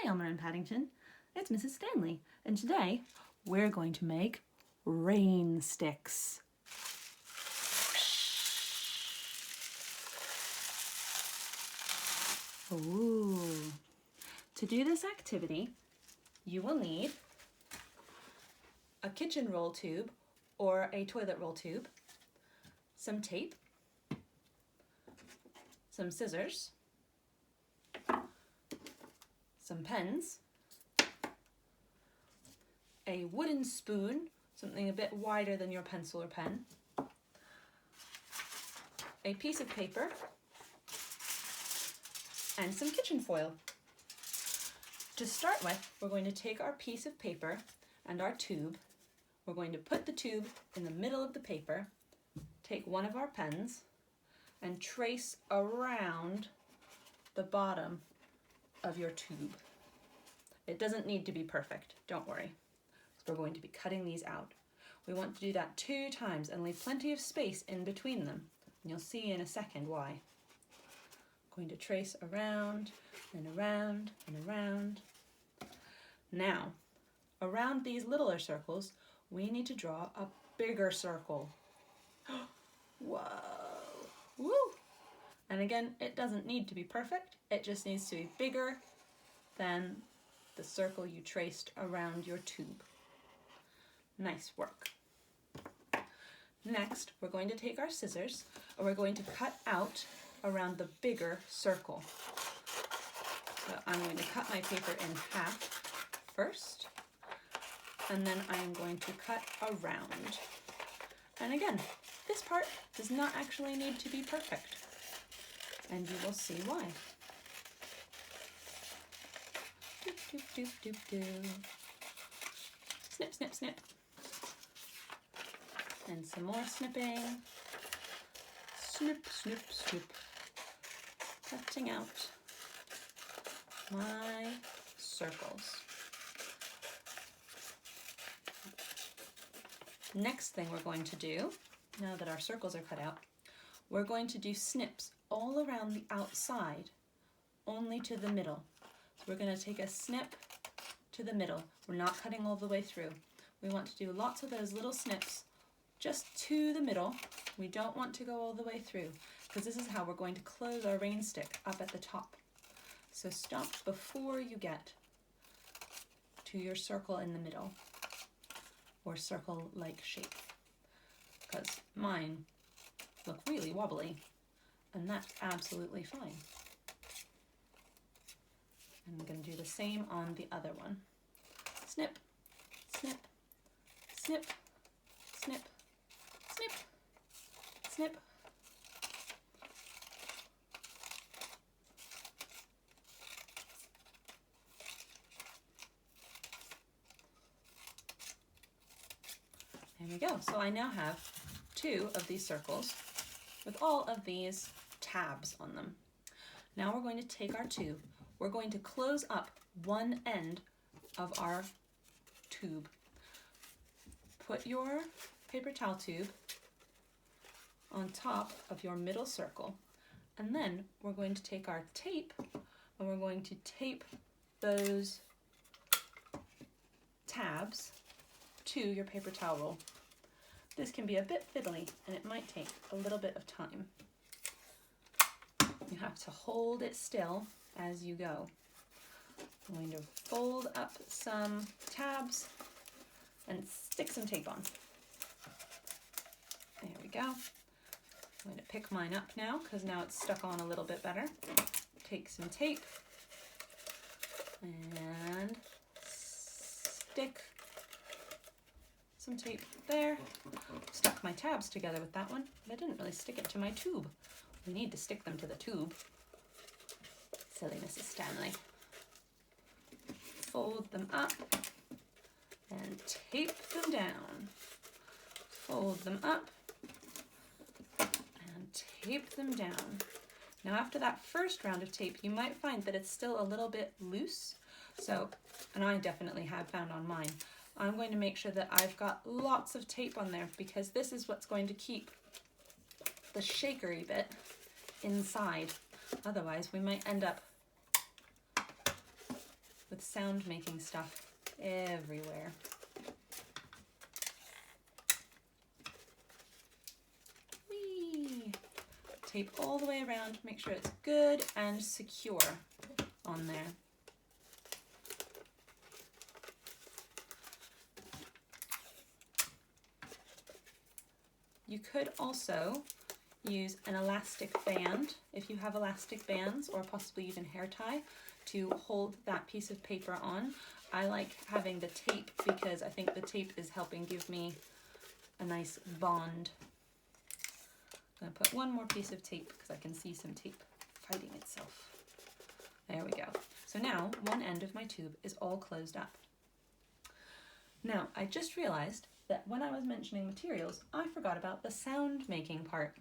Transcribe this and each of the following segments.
Hi Elmer and Paddington, it's Mrs. Stanley, and today we're going to make rain sticks. Ooh. To do this activity, you will need a kitchen roll tube or a toilet roll tube, some tape, some scissors, some pens, a wooden spoon, something a bit wider than your pencil or pen, a piece of paper, and some kitchen foil. To start with, we're going to take our piece of paper and our tube. We're going to put the tube in the middle of the paper, take one of our pens, and trace around the bottom of your tube. It doesn't need to be perfect, don't worry. We're going to be cutting these out. We want to do that 2 times and leave plenty of space in between them. And you'll see in a second why. I'm going to trace around and around and around. Now, around these littler circles, we need to draw a bigger circle. Whoa! Woo! And again, it doesn't need to be perfect. It just needs to be bigger than the circle you traced around your tube. Nice work. Next, we're going to take our scissors and we're going to cut out around the bigger circle. So I'm going to cut my paper in half first, and then I'm going to cut around. And again, this part does not actually need to be perfect, and you will see why. Doop, doop, doop, doop, doop. Snip, snip, snip. And some more snipping. Snip, snip, snip. Cutting out my circles. Next thing we're going to do, now that our circles are cut out, we're going to do snips all around the outside, only to the middle. So we're going to take a snip to the middle. We're not cutting all the way through. We want to do lots of those little snips just to the middle. We don't want to go all the way through, because this is how we're going to close our rain stick up at the top. So stop before you get to your circle in the middle, or circle-like shape, because mine look really wobbly, and that's absolutely fine. And I'm going to do the same on the other one. Snip, snip, snip, snip, snip, snip. There we go. So I now have 2 of these circles with all of these tabs on them. Now we're going to take our tube. We're going to close up one end of our tube. Put your paper towel tube on top of your middle circle, and then we're going to take our tape and we're going to tape those tabs to your paper towel roll. This can be a bit fiddly and it might take a little bit of time. You have to hold it still as you go. I'm going to fold up some tabs and stick some tape on. There we go. I'm going to pick mine up now because now it's stuck on a little bit better. Take some tape and stick some tape there. Stuck my tabs together with that one, but I didn't really stick it to my tube. We need to stick them to the tube. Silly Mrs. Stanley. Fold them up and tape them down. Fold them up and tape them down. Now after that first round of tape, you might find that it's still a little bit loose. So, and I definitely have found on mine, I'm going to make sure that I've got lots of tape on there, because this is what's going to keep the shakery bit inside. Otherwise, we might end up with sound making stuff everywhere. Whee! Tape all the way around, make sure it's good and secure on there. You could also use an elastic band, if you have elastic bands, or possibly even hair tie, to hold that piece of paper on. I like having the tape because I think the tape is helping give me a nice bond. I'm gonna put one more piece of tape because I can see some tape fighting itself. There we go. So now one end of my tube is all closed up. Now I just realized that when I was mentioning materials, I forgot about the sound making part.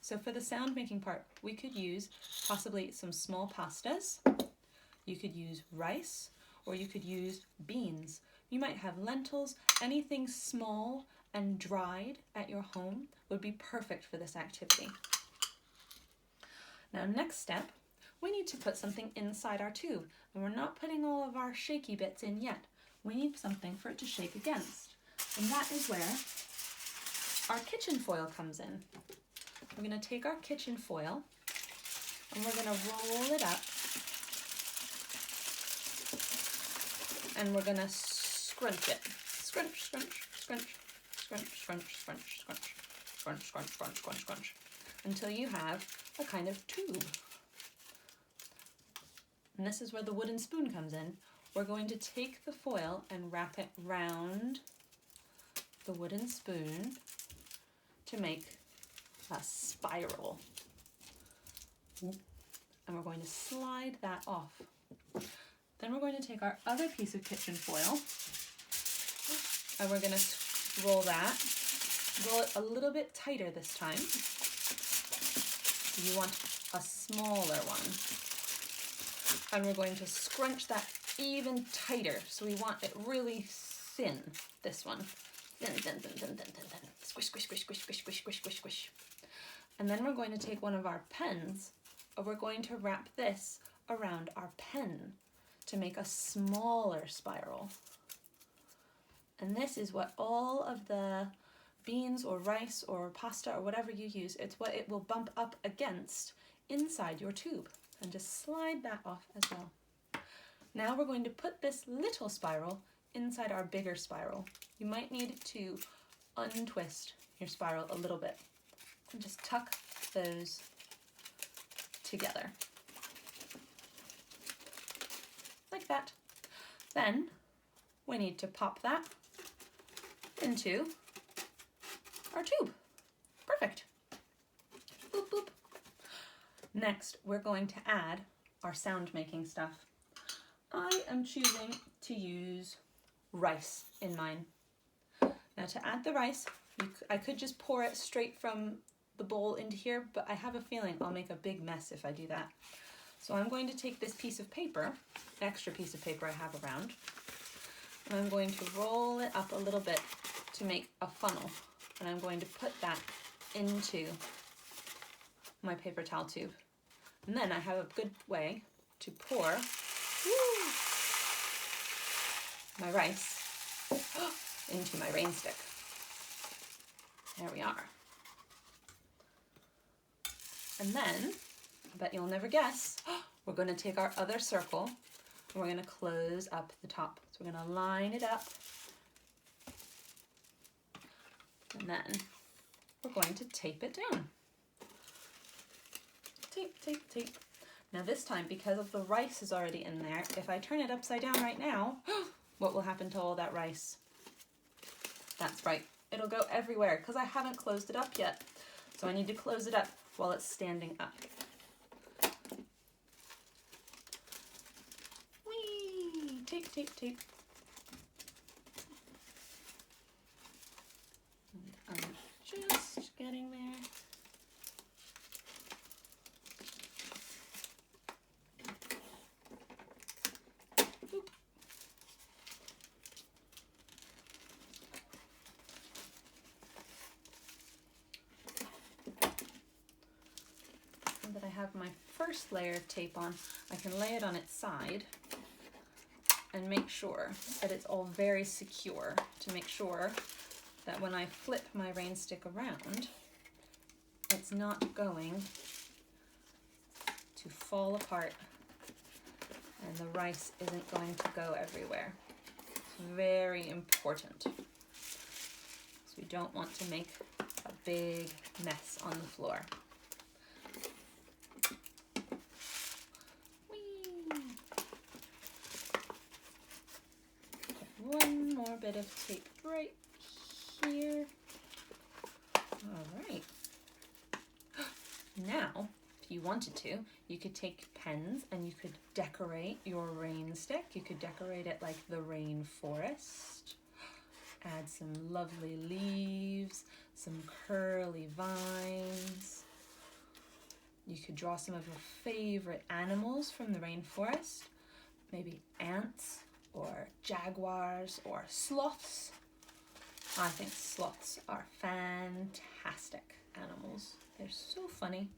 So for the sound making part, we could use possibly some small pastas. You could use rice, or you could use beans. You might have lentils. Anything small and dried at your home would be perfect for this activity. Now, next step, we need to put something inside our tube, and we're not putting all of our shaky bits in yet. We need something for it to shake against, and that is where our kitchen foil comes in. We're going to take our kitchen foil and we're going to roll it up, and we're going to scrunch it. Scrunch, scrunch, scrunch, scrunch, scrunch, scrunch, scrunch, scrunch, scrunch, scrunch, scrunch, scrunch, until you have a kind of tube. And this is where the wooden spoon comes in. We're going to take the foil and wrap it round the wooden spoon to make a spiral. And we're going to slide that off. Then we're going to take our other piece of kitchen foil and we're going to roll that. Roll it a little bit tighter this time. You want a smaller one. And we're going to scrunch that even tighter. So we want it really thin, this one. Thin, thin, thin, thin, thin, thin, thin. Squish, squish, squish, squish, squish, squish, squish, squish, squish. And then we're going to take one of our pens, and we're going to wrap this around our pen to make a smaller spiral. And this is what all of the beans or rice or pasta or whatever you use, it's what it will bump up against inside your tube. And just slide that off as well. Now we're going to put this little spiral inside our bigger spiral. You might need to untwist your spiral a little bit and just tuck those together. Like that. Then we need to pop that into our tube. Perfect. Boop, boop. Next, we're going to add our sound making stuff. I am choosing to use rice in mine. Now to add the rice, I could just pour it straight from the bowl into here, but I have a feeling I'll make a big mess if I do that. So I'm going to take this piece of paper, an extra piece of paper I have around, and I'm going to roll it up a little bit to make a funnel. And I'm going to put that into my paper towel tube. And then I have a good way to pour my rice into my rain stick. There we are. And then, I bet you'll never guess, we're going to take our other circle and we're going to close up the top. So we're going to line it up. And then we're going to tape it down. Tape, tape, tape. Now this time, because of the rice is already in there, if I turn it upside down right now, what will happen to all that rice? That's right, it'll go everywhere because I haven't closed it up yet. So I need to close it up while it's standing up. Whee! Tape, tape, tape. I'm just getting there. That I have my first layer of tape on, I can lay it on its side and make sure that it's all very secure, to make sure that when I flip my rain stick around, it's not going to fall apart and the rice isn't going to go everywhere. It's very important. So we don't want to make a big mess on the floor. Whee! One more bit of tape right here. All right. Now, if you wanted to, you could take pens and you could decorate your rain stick. You could decorate it like the rainforest. Add some lovely leaves, some curly vines. You could draw some of your favorite animals from the rainforest, maybe ants or jaguars or sloths. I think sloths are fantastic animals. They're so funny.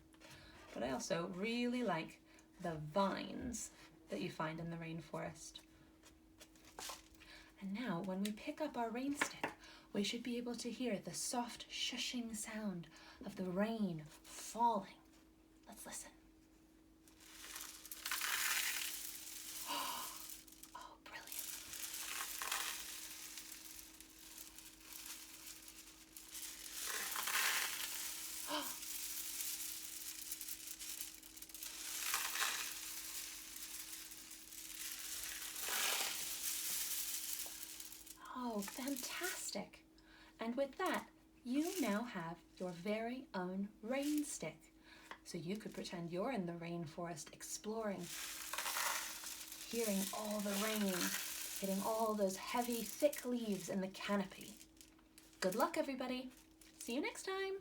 But I also really like the vines that you find in the rainforest. And now, when we pick up our rain stick, we should be able to hear the soft shushing sound of the rain falling. Let's listen. Oh, brilliant. Oh, fantastic. And with that, you now have your very own rain stick. So you could pretend you're in the rainforest exploring, hearing all the rain, hitting all those heavy, thick leaves in the canopy. Good luck, everybody. See you next time.